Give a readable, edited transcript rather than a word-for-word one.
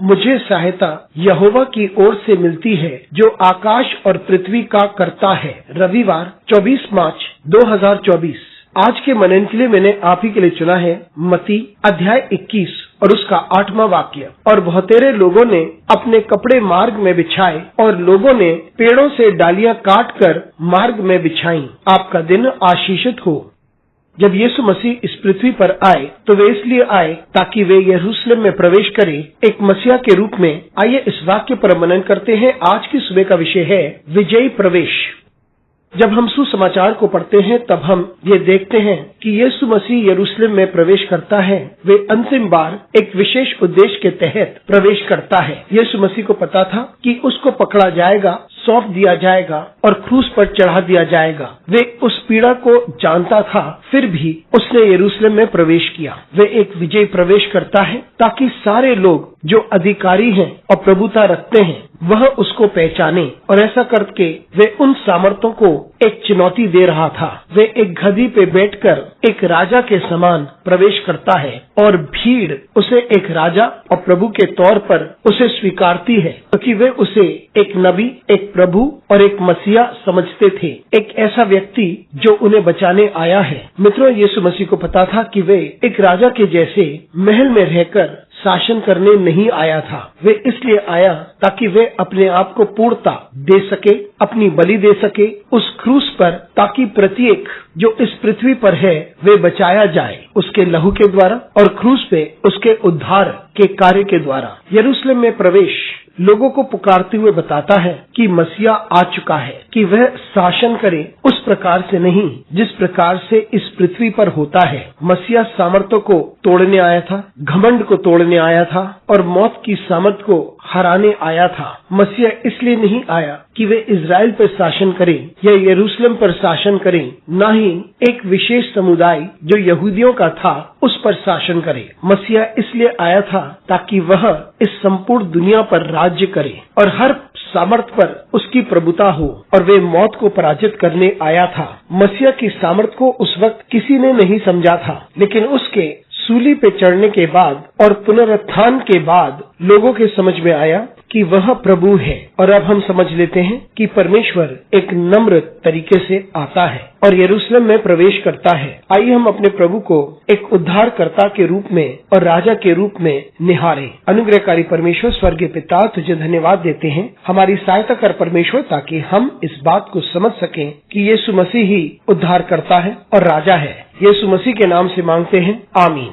मुझे सहायता यहोवा की ओर से मिलती है जो आकाश और पृथ्वी का करता है। रविवार 24 मार्च 2024। आज के मनन के लिए मैंने आप ही के लिए चुना है मत्ती अध्याय 21 और उसका 8वां वाक्य। और बहुतेरे लोगों ने अपने कपड़े मार्ग में बिछाए और लोगों ने पेड़ों से डालियां काट कर मार्ग में बिछाई। आपका दिन आशीषित हो। जब यीशु मसीह इस पृथ्वी पर आए तो वे इसलिए आए ताकि वे यरूशलेम में प्रवेश करें एक मसीहा के रूप में। आइए इस वाक्य पर मनन करते हैं। आज की सुबह का विषय है विजयी प्रवेश। जब हम सुसमाचार को पढ़ते हैं तब हम ये देखते हैं कि यीशु मसीह यरूशलेम में प्रवेश करता है। वे अंतिम बार एक विशेष उद्देश्य के तहत प्रवेश करता है। यीशु मसीह को पता था कि उसको पकड़ा जाएगा, सौंप दिया जाएगा और क्रूस पर चढ़ा दिया जाएगा। वे उस पीड़ा को जानता था, फिर भी उसने यरूशलेम में प्रवेश किया। वे एक विजयी प्रवेश करता है ताकि सारे लोग जो अधिकारी हैं और प्रभुता रखते हैं वह उसको पहचाने। और ऐसा करके वे उन सामर्थ्यों को एक चुनौती दे रहा था। वे एक गधी पे बैठकर एक राजा के समान प्रवेश करता है और भीड़ उसे एक राजा और प्रभु के तौर पर उसे स्वीकारती है क्योंकि वे उसे एक नबी, एक प्रभु और एक मसीहा समझते थे, एक ऐसा व्यक्ति जो उन्हें बचाने आया है। मित्रों, यीशु मसीह को पता था कि वे एक राजा के जैसे महल में रहकर शासन करने नहीं आया था। वे इसलिए आया ताकि वे अपने आप को पूर्णता दे सके, अपनी बलि दे सके उस क्रूस पर, ताकि प्रत्येक जो इस पृथ्वी पर है वे बचाया जाए उसके लहू के द्वारा और क्रूस पे उसके उद्धार के कार्य के द्वारा। यरूशलेम में प्रवेश लोगों को पुकारते हुए बताता है कि मसीहा आ चुका है, कि वह शासन करे उस प्रकार से नहीं जिस प्रकार से इस पृथ्वी पर होता है। मसीहा सामर्थ्य को तोड़ने आया था, घमंड को तोड़ने आया था और मौत की सामर्थ को हराने आया था। मसीहा इसलिए नहीं आया कि वे इजराइल पर शासन करें या यरूशलेम पर शासन करें, न ही एक विशेष समुदाय जो यहूदियों का था उस पर शासन करे। मसीहा इसलिए आया था ताकि वह इस संपूर्ण दुनिया पर राज्य करे और हर सामर्थ पर उसकी प्रभुता हो। और वे मौत को पराजित करने आया था। मसीहा की सामर्थ को उस वक्त किसी ने नहीं समझा था, लेकिन उसके सूली पे चढ़ने के बाद और पुनरुत्थान के बाद लोगों के समझ में आया कि वह प्रभु है। और अब हम समझ लेते हैं कि परमेश्वर एक नम्र तरीके से आता है और यरूशलेम में प्रवेश करता है। आइए हम अपने प्रभु को एक उद्धारकर्ता के रूप में और राजा के रूप में निहारें। अनुग्रहकारी परमेश्वर, स्वर्गीय पिता, तुझे धन्यवाद देते हैं। हमारी सहायता कर परमेश्वर, ताकि हम इस बात को समझ सकें कि यीशु मसीह ही उद्धार करता है और राजा है। यीशु मसीह के नाम से मांगते हैं, आमीन।